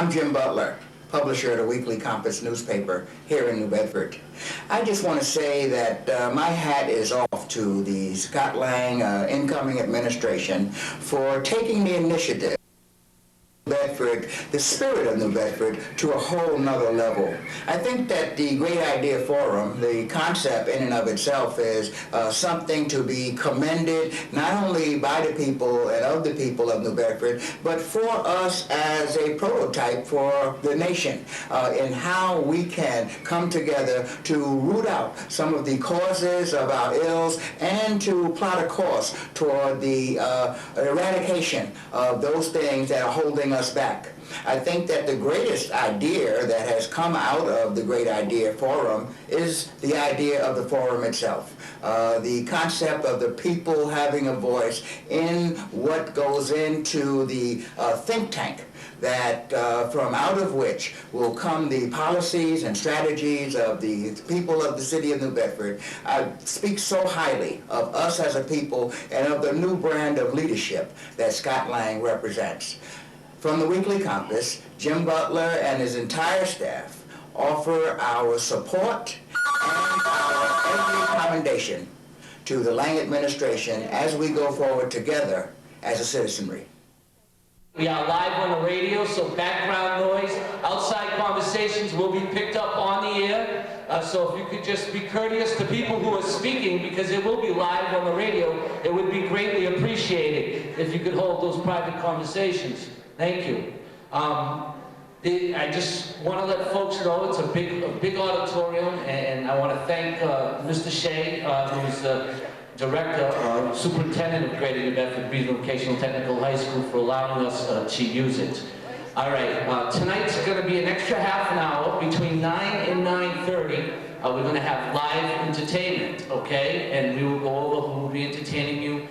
I'm Jim Butler, publisher of the Weekly Compass newspaper here in New Bedford. I just want to say that my hat is off to the Scott Lang incoming administration for taking the initiative Bedford, the spirit of New Bedford, to a whole nother level. I think that the Great Idea Forum, the concept in and of itself, is something to be commended, not only by the people and of the people of New Bedford, but for us as a prototype for the nation in how we can come together to root out some of the causes of our ills and to plot a course toward the eradication of those things that are holding us back. I think that the greatest idea that has come out of the Great Idea Forum is the idea of the forum itself. The concept of the people having a voice in what goes into the think tank that from out of which will come the policies and strategies of the people of the city of New Bedford. I speak so highly of us as a people and of the new brand of leadership that Scott Lang represents. From the Weekly Compass, Jim Butler and his entire staff offer our support and our every commendation to the Lang administration as we go forward together as a citizenry. We are live on the radio, so background noise, outside conversations will be picked up on the air. So if you could just be courteous to people who are speaking, because it will be live on the radio, it would be greatly appreciated if you could hold those private conversations. Thank you. I just want to let folks know it's a big auditorium, and I want to thank Mr. Shea, who's the Director, Superintendent of Greater New Bedford Regional Vocational Technical High School, for allowing us to use it. All right, tonight's going to be an extra half an hour between 9 and 9:30. We're going to have live entertainment, okay? And we will go over who will be entertaining you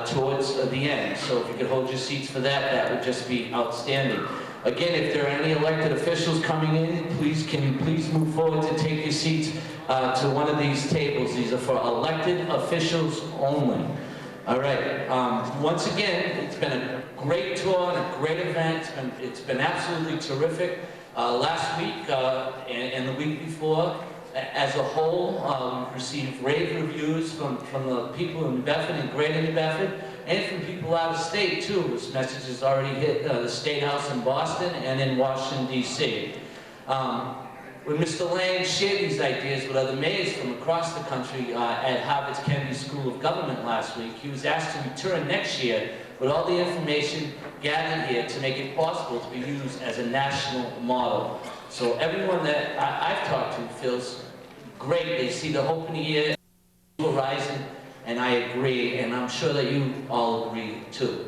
towards the end. So if you could hold your seats for that, that would just be outstanding. Again, if there are any elected officials coming in, can you please move forward to take your seats to one of these tables. These are for elected officials only. All right. Once again, it's been a great tour and a great event, and it's been absolutely terrific. Last week and the week before, as a whole, we've received rave reviews from the people in New Bedford and Greater New Bedford, and from people out of state too. This message has already hit the State House in Boston and in Washington, D.C. When Mr. Lang shared these ideas with other mayors from across the country at Harvard's Kennedy School of Government last week, he was asked to return next year with all the information gathered here to make it possible to be used as a national model. So everyone that I've talked to feels great. They see the hope in the air, horizon, and I agree, and I'm sure that you all agree too.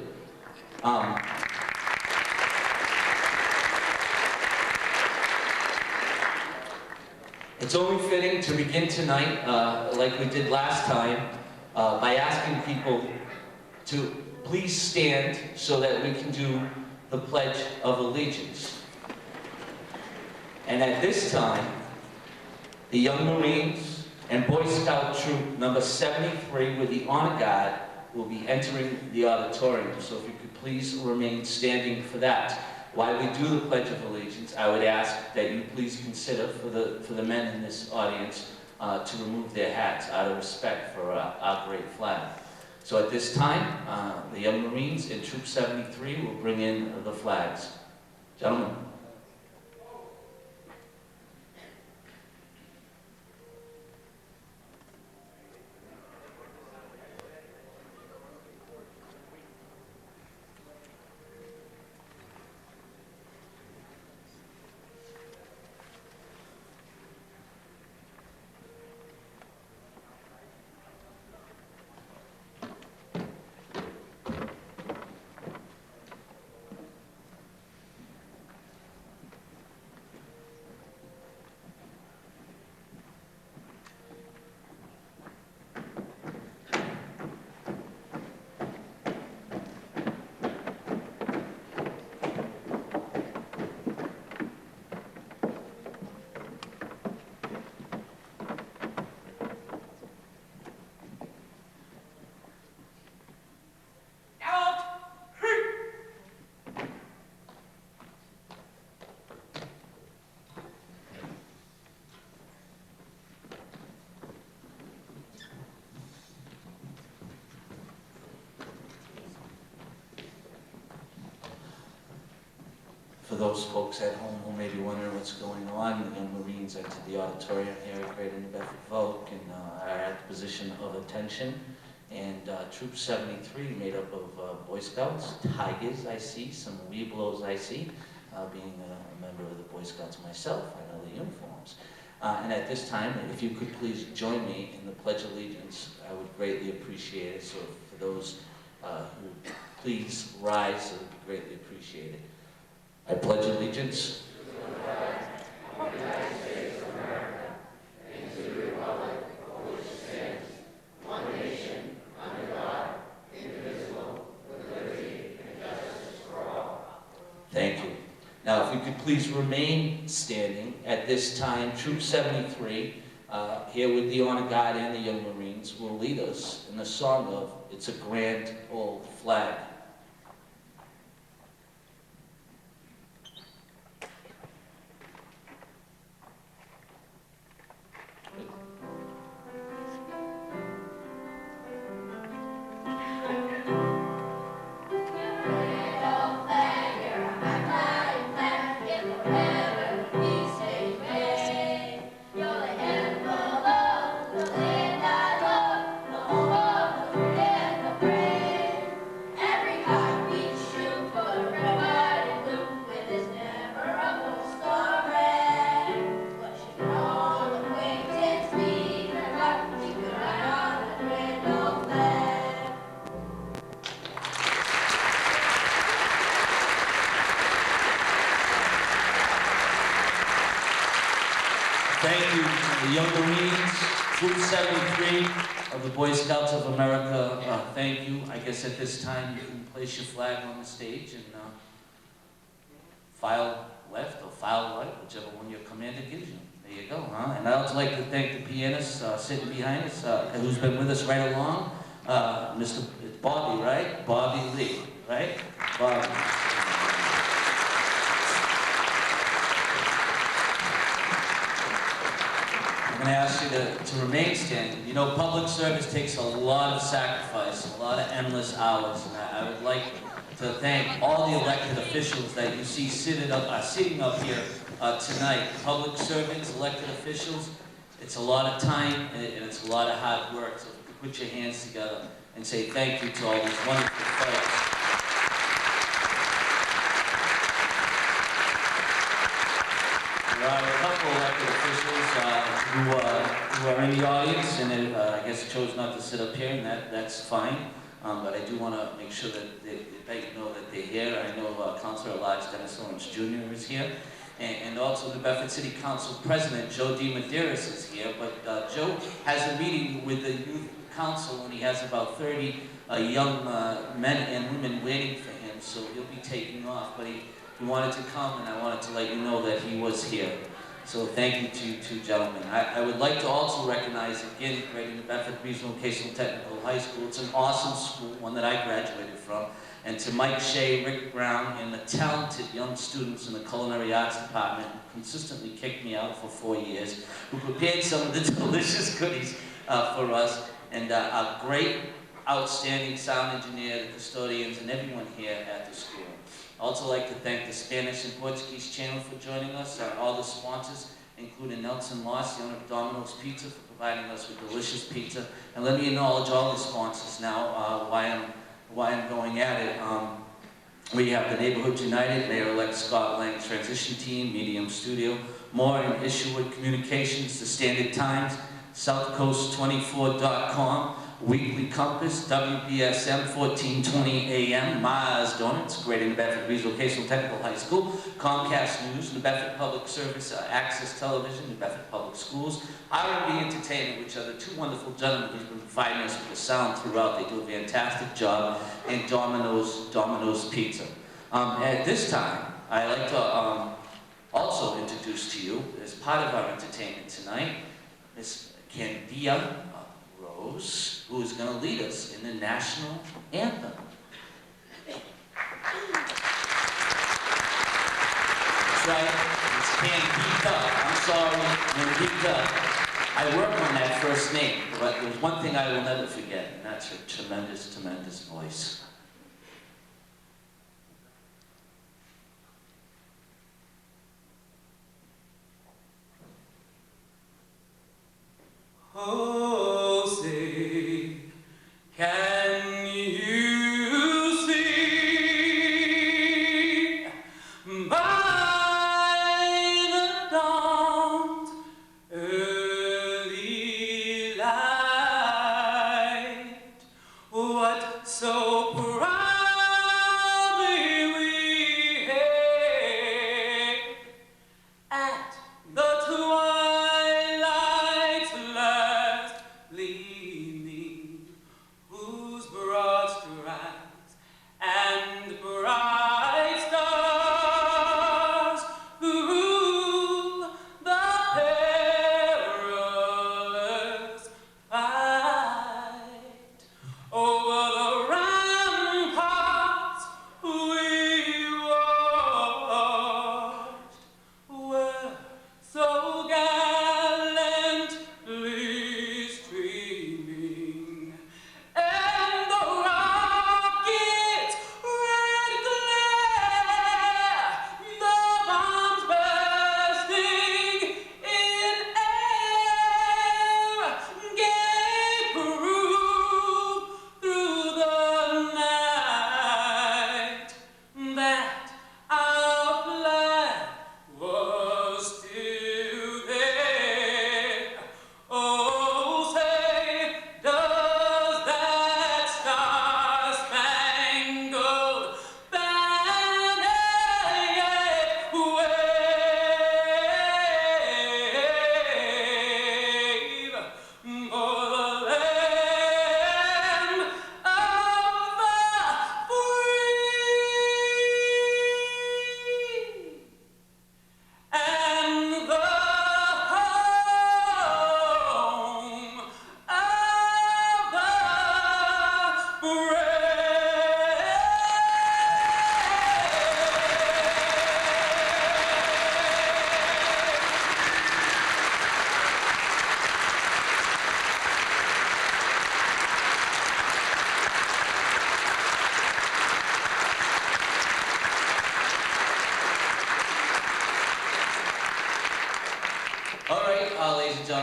It's only fitting to begin tonight, like we did last time, by asking people to please stand so that we can do the Pledge of Allegiance. And at this time, the Young Marines and Boy Scout Troop number 73 with the Honor Guard will be entering the auditorium. So if you could please remain standing for that. While we do the Pledge of Allegiance, I would ask that you please consider for the men in this audience to remove their hats out of respect for our great flag. So at this time, the Young Marines and Troop 73 will bring in the flags. Gentlemen. For those folks at home who may be wondering what's going on, the young Marines entered the auditorium here at Greater New Bedford Voc and are at the position of attention. And Troop 73, made up of Boy Scouts, Tigers I see, some Weeblos I see, being a member of the Boy Scouts myself, I know the uniforms. And at this time, if you could please join me in the Pledge of Allegiance, I would greatly appreciate it. So for those who please rise, it would be greatly appreciated. I pledge allegiance to the flag of the United States of America and to the republic for which it stands, one nation, under God, indivisible, with liberty and justice for all. Thank you. Now, if you could please remain standing at this time, Troop 73, here with the Honor Guard and the Young Marines, will lead us in the song of It's a Grand Old Flag. Thank you to the Young Marines, Troop 73 of the Boy Scouts of America. Thank you. I guess at this time you can place your flag on the stage and file left or file right, whichever one your commander gives you. There you go, huh? And I'd also like to thank the pianist sitting behind us, who's been with us right along, Mr. Bobby, right? Bobby Lee, right? Bobby. I'm going to ask you to remain standing. You know, public service takes a lot of sacrifice, a lot of endless hours, and I would like to thank all the elected officials that you see sitting up here tonight. Public servants, elected officials, it's a lot of time and it's a lot of hard work. So put your hands together and say thank you to all these wonderful folks. There are a couple elected officials who are in the audience and I guess chose not to sit up here, and that's fine. But I do want to make sure that you know that they're here. I know Councilor at-Large Dennis Lawrence Jr. is here, and also the Bedford City Council President Joe DiMaderis is here. But Joe has a meeting with the Youth Council, and he has about 30 young men and women waiting for him, so he'll be taking off. But he wanted to come, and I wanted to let you know that he was here. So thank you to you two gentlemen. I would like to also recognize again Greater New Bedford Regional Vocational Technical High School. It's an awesome school, one that I graduated from. And to Mike Shea, Rick Brown, and the talented young students in the Culinary Arts Department who consistently kicked me out for 4 years, who prepared some of the delicious goodies for us, and our great, outstanding sound engineer, the custodians, and everyone here at the school. I'd also like to thank the Spanish and Portuguese channel for joining us, all the sponsors, including Nelson Moss, the owner of Domino's Pizza, for providing us with delicious pizza. And let me acknowledge all the sponsors now, why I'm going at it. We have the Neighborhoods United, Mayor-elect Scott Lang Transition Team, Medium Studio, Moore and Isherwood Communications, The Standard Times, SouthCoast24.com, Weekly Compass, WBSM 1420 AM, Mars Donuts, Greater New Bedford Regional Vocational Technical High School, Comcast News, New Bedford Public Service, Access Television, New Bedford Public Schools, R&B Entertainment, which are the two wonderful gentlemen who've been providing us with the sound throughout. They do a fantastic job, and Domino's Pizza. At this time, I'd like to also introduce to you, as part of our entertainment tonight, Miss Candia Rose, who is going to lead us in the national anthem. That's right, it's Candida. I'm sorry, Candida. I work on that first name, but there's one thing I will never forget, and that's her tremendous, tremendous voice.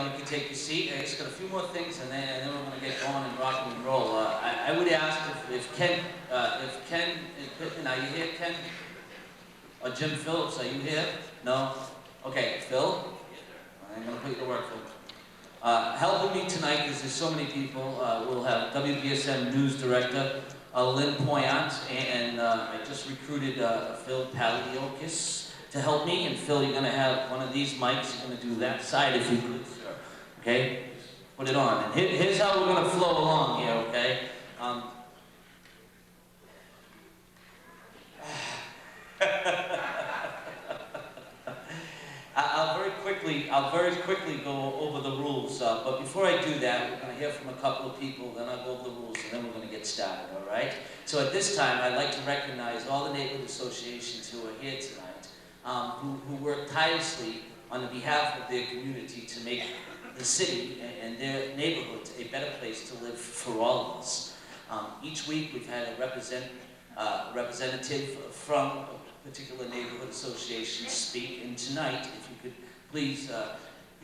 you can take your seat. I just got a few more things, and then we're going to get going and rock and roll. I would ask if Ken, are you here, Ken? Or Jim Phillips, are you here? No? Okay, Phil? I'm going to put you to work, Phil. Helping me tonight, because there's so many people, we'll have WBSM News Director Lynn Poyant, and I just recruited Phil Paliokis to help me. And Phil, you're going to have one of these mics. You're going to do that side if you could, sir. Okay? Put it on. And here's how we're going to flow along here, okay? I'll very quickly go over the rules, but before I do that, we're going to hear from a couple of people, then I'll go over the rules, and then we're going to get started, all right? So at this time, I'd like to recognize all the neighborhood associations who are here tonight, who work tirelessly on behalf of their community to make the city and their neighborhoods a better place to live for all of us. Each week, we've had a representative from a particular neighborhood association speak, and tonight, if you could please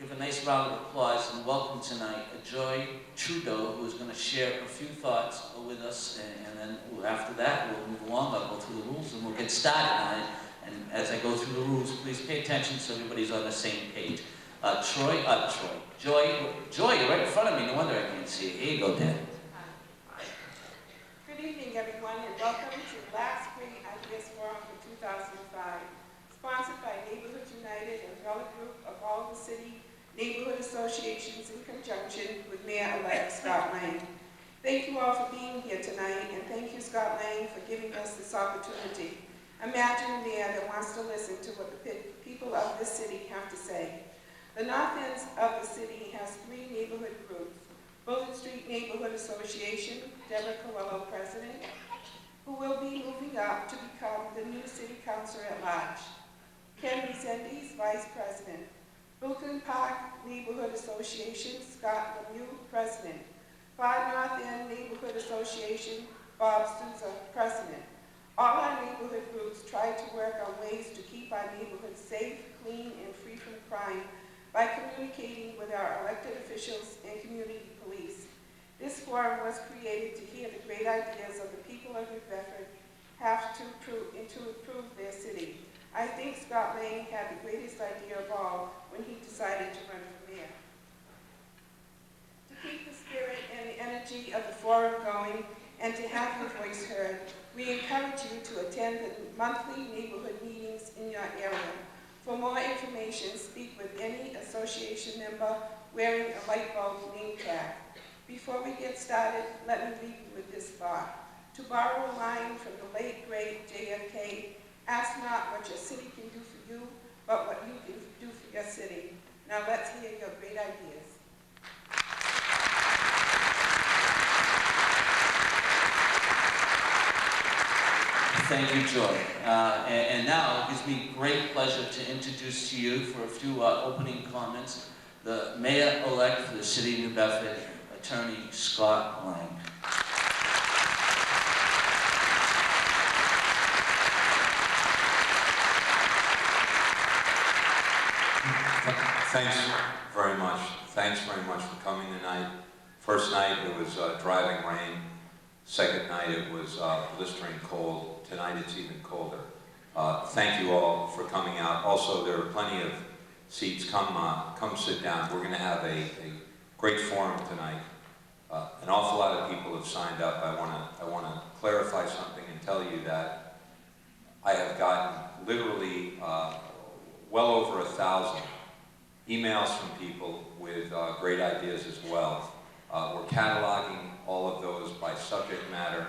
give a nice round of applause and welcome tonight Joy Trudeau, who is going to share a few thoughts with us, and then after that we'll move along. I'll go through the rules and we'll get started on it. And as I go through the rules, please pay attention so everybody's on the same page. Joy, you're right in front of me. No wonder I can't see you. Here you go, Dan. Good evening, everyone, and welcome to Last Spring Ideas Forum for 2005. Sponsored by Neighborhoods United, an umbrella group of all the city neighborhood associations in conjunction with Mayor-elect Scott Lang. Thank you all for being here tonight, and thank you, Scott Lang, for giving us this opportunity. Imagine a mayor that wants to listen to what the people of this city have to say. The north end of the city has 3 neighborhood groups: Bullitt Street Neighborhood Association, Deborah Coelho, president, who will be moving up to become the new city councilor at large. Ken Resendiz, Vice President. Brooklyn Park Neighborhood Association, Scott Lemieux, President. Far North End Neighborhood Association, Bob Souza, President. All our neighborhood groups try to work on ways to keep our neighborhoods safe, clean, and free from crime by communicating with our elected officials and community police. This forum was created to hear the great ideas of the people of New Bedford have to improve their city. I think Scott Lang had the greatest idea of all when he decided to run for mayor. To keep the spirit and the energy of the forum going and to have your voice heard, we encourage you to attend the monthly neighborhood meetings in your area. For more information, speak with any association member wearing a light bulb name tag. Before we get started, let me leave you with this thought. To borrow a line from the late, great JFK, ask not what your city can do for you, but what you can do for your city. Now let's hear your great ideas. Thank you, Joy. And now it gives me great pleasure to introduce to you for a few opening comments the Mayor-elect for the City of New Bedford, Attorney Scott Lang. Thanks very much. Thanks very much for coming tonight. First night it was driving rain. Second night it was blistering cold. Tonight it's even colder. Thank you all for coming out. Also, there are plenty of seats. Come sit down. We're going to have a great forum tonight. An awful lot of people have signed up. I want to clarify something and tell you that I have gotten literally well over 1,000 emails from people with great ideas as well. We're cataloging all of those by subject matter.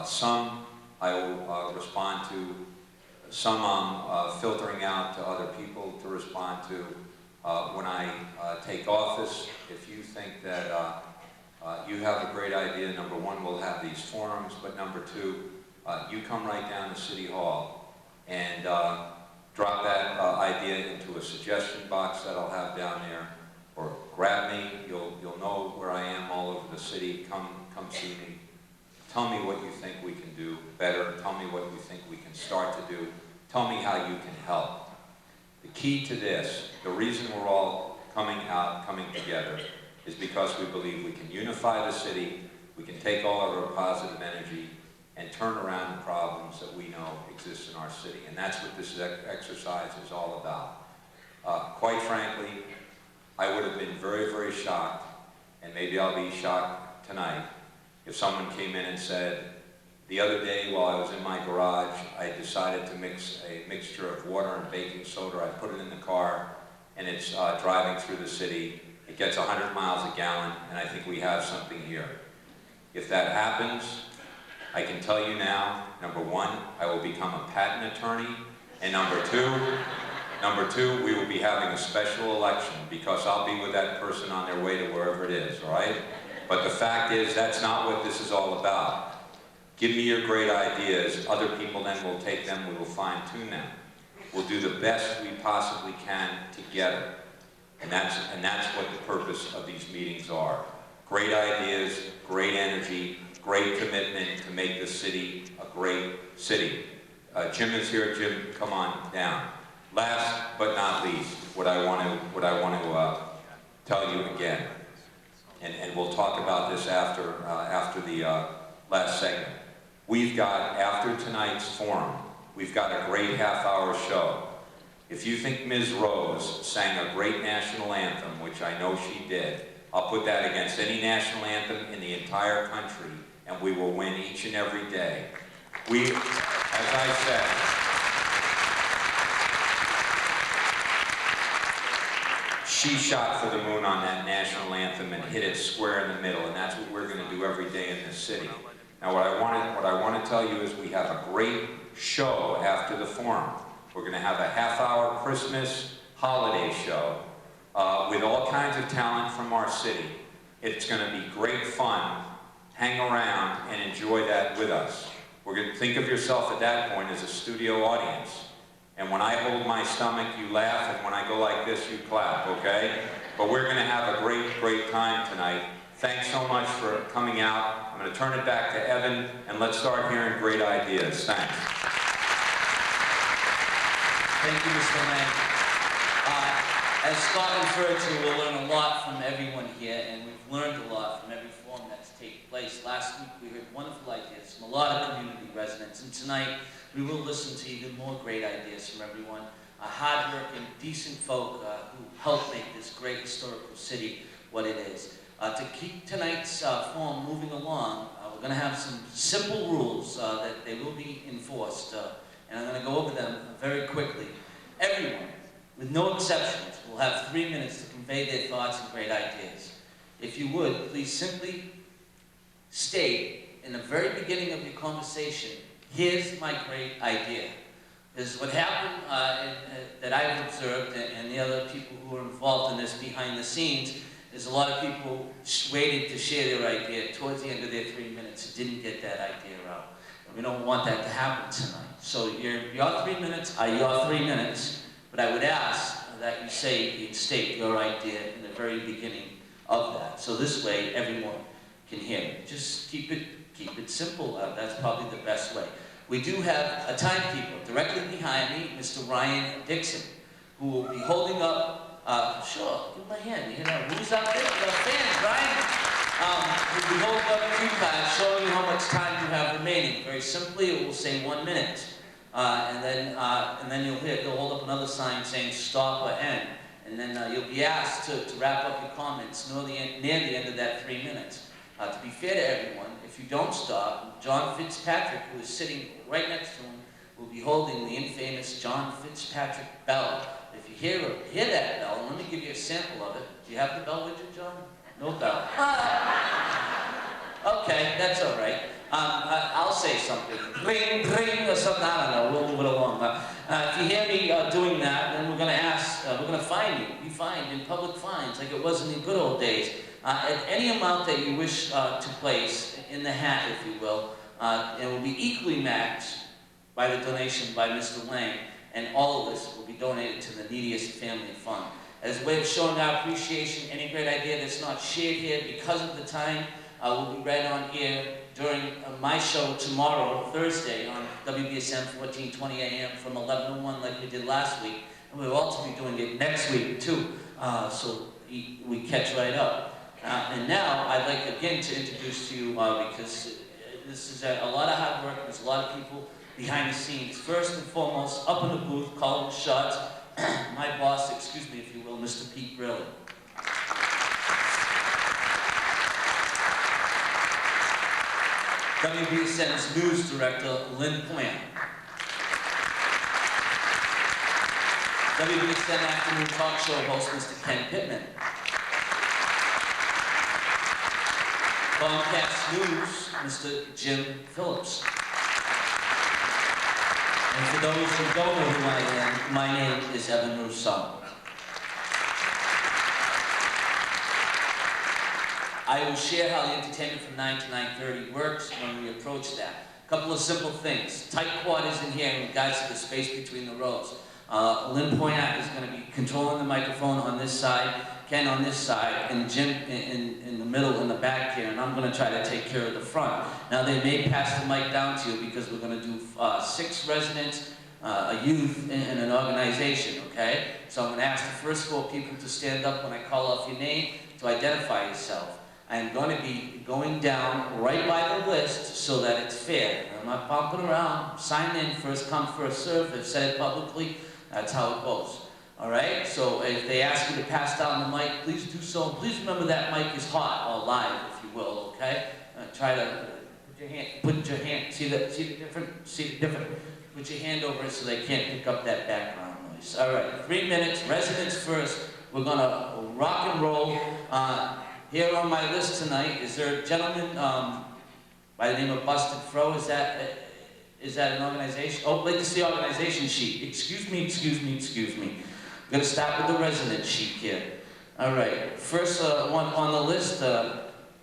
Some I will respond to. Some I'm filtering out to other people to respond to. When I take office, if you think that you have a great idea, number one, we'll have these forums, but number two, you come right down to City Hall and drop that idea into a suggestion box that I'll have down there, or grab me. You'll know where I am all over the city. Come see me. Tell me what you think we can do better. Tell me what you think we can start to do. Tell me how you can help. The key to this, the reason we're all coming out, coming together, is because we believe we can unify the city, we can take all of our positive energy and turn around the problems that we know exist in our city. And that's what this exercise is all about. Quite frankly, I would have been very, very shocked, and maybe I'll be shocked tonight, if someone came in and said, the other day while I was in my garage, I decided to mix a mixture of water and baking soda. I put it in the car, and it's driving through the city. It gets 100 miles a gallon, and I think we have something here. If that happens, I can tell you now, number one, I will become a patent attorney, and number two, we will be having a special election because I'll be with that person on their way to wherever it is, all right? But the fact is, that's not what this is all about. Give me your great ideas. Other people then will take them. We will fine-tune them. We'll do the best we possibly can together. And that's what the purpose of these meetings are. Great ideas, great energy, great commitment to make this city a great city. Jim is here. Jim, come on down. Last but not least, what I want to tell you again, and we'll talk about this after the last segment. We've got, after tonight's forum, we've got a great half-hour show. If you think Ms. Rose sang a great national anthem, which I know she did, I'll put that against any national anthem in the entire country, and we will win each and every day. We, as I said, she shot for the moon on that national anthem and hit it square in the middle, and that's what we're going to do every day in this city. Now, what I want to tell you is we have a great show after the forum. We're going to have a half-hour Christmas holiday show with all kinds of talent from our city. It's going to be great fun. Hang around and enjoy that with us. We're going to think of yourself at that point as a studio audience. And when I hold my stomach, you laugh, and when I go like this, you clap, okay? But we're going to have a great, great time tonight. Thanks so much for coming out. I'm going to turn it back to Evan, and let's start hearing great ideas. Thanks. Thank you, Mr. Lang. As Scott referred to, we'll learn a lot from everyone here, and we've learned a lot from every forum that's taken place. Last week, we heard wonderful ideas from a lot of community residents, and tonight, we will listen to even more great ideas from everyone. Hard-working, decent folk who help make this great historical city what it is. To keep tonight's forum moving along, we're going to have some simple rules that they will be enforced, and I'm going to go over them very quickly. Everyone, with no exceptions, will have 3 minutes to convey their thoughts and great ideas. If you would, please simply state in the very beginning of your conversation, here's my great idea. Because what happened that I've observed, and the other people who are involved in this behind the scenes, is a lot of people waited to share their idea towards the end of their 3 minutes and didn't get that idea out. And we don't want that to happen tonight. So your 3 minutes are your 3 minutes, but I would ask that you state your idea in the very beginning of that. So this way everyone can hear it. Just keep it simple. That's probably the best way. We do have a timekeeper directly behind me, Mr. Ryan Dixon, who will be holding up, sure, give him a hand. You know, who's out there? The fans, Ryan? We'll be holding up 2 cards showing you how much time you have remaining. Very simply, it will say 1 minute. And then you'll hold up another sign saying stop or end. And then you'll be asked to wrap up your comments near the end of that 3 minutes. To be fair to everyone, if you don't stop, John Fitzpatrick, who is sitting right next to him, will be holding the infamous John Fitzpatrick bell. If you hear that bell, let me give you a sample of it. Do you have the bell with you, John? No bell. Okay, that's all right. I'll say something. Ring, ring, or something. I don't know. We'll move it along. If you hear me doing that, then we're going to fine you. Be fined in public fines, like it was in the good old days. At any amount that you wish to place in the hat, if you will, it will be equally matched by the donation by Mr. Lang, and all of this will be donated to the neediest family fund. As a way of showing our appreciation, any great idea that's not shared here because of the time will be read on air during my show tomorrow, Thursday, on WBSM 1420 AM from 11 to 1 like we did last week. And we'll also be doing it next week, too. so we catch right up. And now I'd like again to introduce to you, because this is a lot of hard work, there's a lot of people behind the scenes. First and foremost, up in the booth, calling the shots, my boss, excuse me if you will, Mr. Pete Grilly. WBSN's news director, Lynn Plant. WBSN afternoon talk show host, Mr. Ken Pittman. Comcast News, Mr. Jim Phillips. And for those who don't know who I am, my name is Evan Rousseau. I will share how the entertainment from 9 to 9:30 works when we approach that. A couple of simple things. Tight quarters in here in regards to the space between the rows. Lynn Poyat is going to be controlling the microphone on this side, Ken on this side, and Jim in the middle in the back here, and I'm going to try to take care of the front. Now they may pass the mic down to you because we're going to do 6 residents, a youth, and an organization, okay? So I'm going to ask the first 4 people to stand up when I call off your name to identify yourself. I'm going to be going down right by the list so that it's fair. I'm not bumping around. Sign in, first come, first serve. I've said it publicly. That's how it goes. All right? So if they ask you to pass down the mic, please do so. And please remember that mic is hot or live, if you will, okay? Try to put your hand, see the different, put your hand over it so they can't pick up that background noise. All right, 3 minutes, residents first. We're gonna rock and roll. Here on my list tonight, is there a gentleman by the name of Busted Fro? Is that an organization? Oh, like to see the organization sheet. Excuse me. I'm gonna start with the resident sheet here. All right, first one on the list.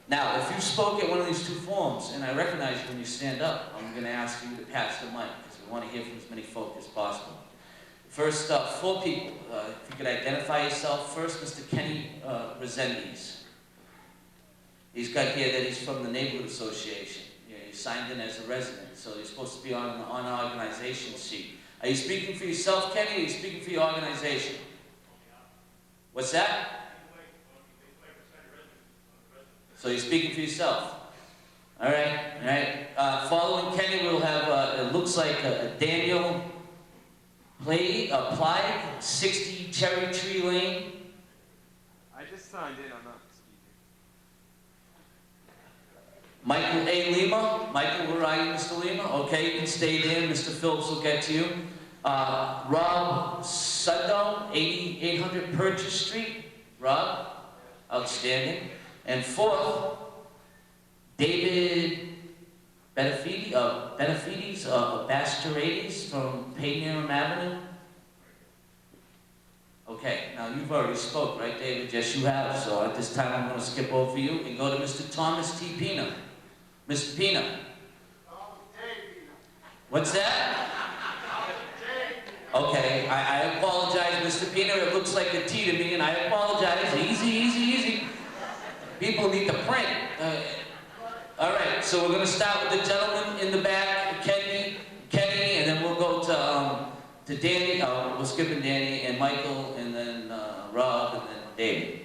Now, if you spoke at one of these 2 forums, and I recognize you when you stand up, I'm gonna ask you to pass the mic, because we want to hear from as many folk as possible. First, 4 people. If you could identify yourself. First, Mr. Kenny Resendiz. He's got here that he's from the neighborhood association. Yeah, he signed in as a resident, so he's supposed to be on our organization sheet. Are you speaking for yourself, Kenny, or are you speaking for your organization? What's that? So you're speaking for yourself. All right. Following Kenny, we'll have, it looks like Daniel Plague, 60 Cherry Tree Lane. I just signed in, I'm not. Michael A. Lima. Michael, where are you, Mr. Lima? Okay, you can stay there. Mr. Phillips will get to you. Rob Sundo, 8800 Purchase Street. Rob, outstanding. And 4th, David Benefides, Bastarades from Payneham Avenue. Okay, now you've already spoke, right, David? Yes, you have. So at this time, I'm going to skip over you and go to Mr. Thomas T. Pina. Mr. Pina. What's that? Okay, I apologize, Mr. Pina. It looks like a T to me, and I apologize. Easy. People need to print. All right, so we're going to start with the gentleman in the back, Kenny, and then we'll go to Danny. We're skipping Danny and Michael, and then Rob, and then David.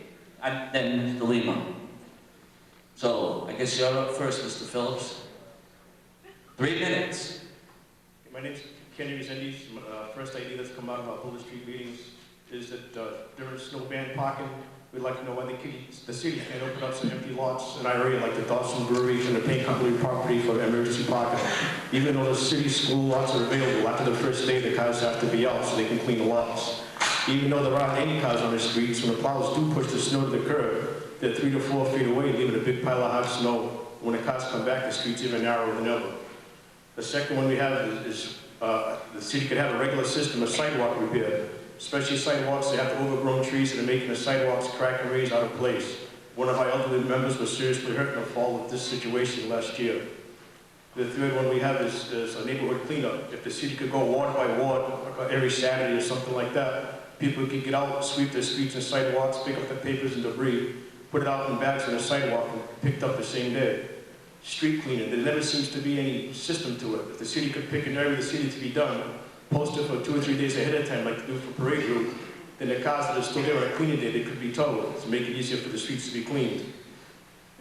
Then Mr. Lima. So, I guess you're up first, Mr. Phillips. 3 minutes. My name's Kenny Resendiz. First idea that's come out of our Boulder Street meetings is that during snow ban parking, we'd like to know why the city can't open up some empty lots in our area like the Dawson Brewery and the paint company property for emergency parking. Even though the city school lots are available, after the first day the cars have to be out so they can clean the lots. Even though there aren't any cars on the streets, when the plows do push the snow to the curb, they're 3 to 4 feet away, leaving a big pile of hard snow. When the cars come back, the street's even narrower than ever. The second one we have is the city could have a regular system of sidewalk repair, especially sidewalks that have overgrown trees that are making the sidewalks crack and raise out of place. One of our elderly members was seriously hurt in a fall with this situation last year. The third one we have is a neighborhood cleanup. If the city could go ward by ward every Saturday or something like that, people could get out, sweep their streets and sidewalks, pick up the papers and debris, put it out in bags on the sidewalk and picked up the same day. Street cleaning, there never seems to be any system to it. If the city could pick an area of the city to be done, post it for 2 or 3 days ahead of time like they do for parade route, and the cars that are still there on a cleaning day, they could be towed to make it easier for the streets to be cleaned.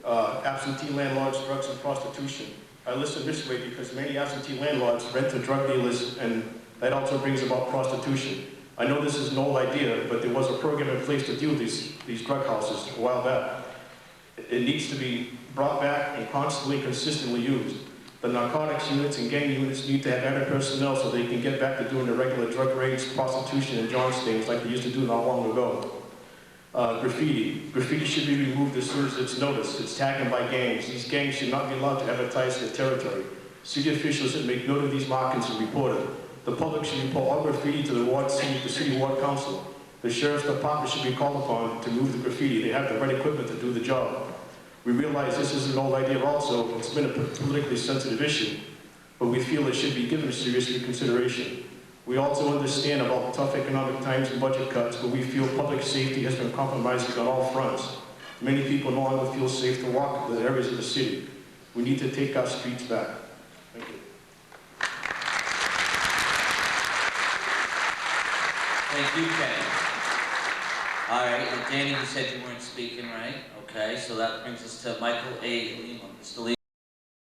Absentee landlords, drugs, and prostitution. I listen this way because many absentee landlords rent to drug dealers, and that also brings about prostitution. I know this is an old idea, but there was a program in place to deal with these drug houses a while back. It needs to be brought back and constantly, consistently used. The narcotics units and gang units need to have added personnel so they can get back to doing the regular drug raids, prostitution, and John stings like they used to do not long ago. Graffiti. Graffiti should be removed as soon as it's noticed. It's tagged by gangs. These gangs should not be allowed to advertise their territory. City officials should make note of these markings and report it. The public should report all graffiti to the city ward council. The sheriff's department should be called upon to move the graffiti. They have the right equipment to do the job. We realize this is an old idea also. It's been a politically sensitive issue, but we feel it should be given serious reconsideration. We also understand about tough economic times and budget cuts, but we feel public safety has been compromised on all fronts. Many people no longer feel safe to walk in the areas of the city. We need to take our streets back. Thank you. Thank you, Kenny. All right, and Danny, you said you weren't speaking, right? Okay, so that brings us to Michael A. Lehman. Mr. Lehman.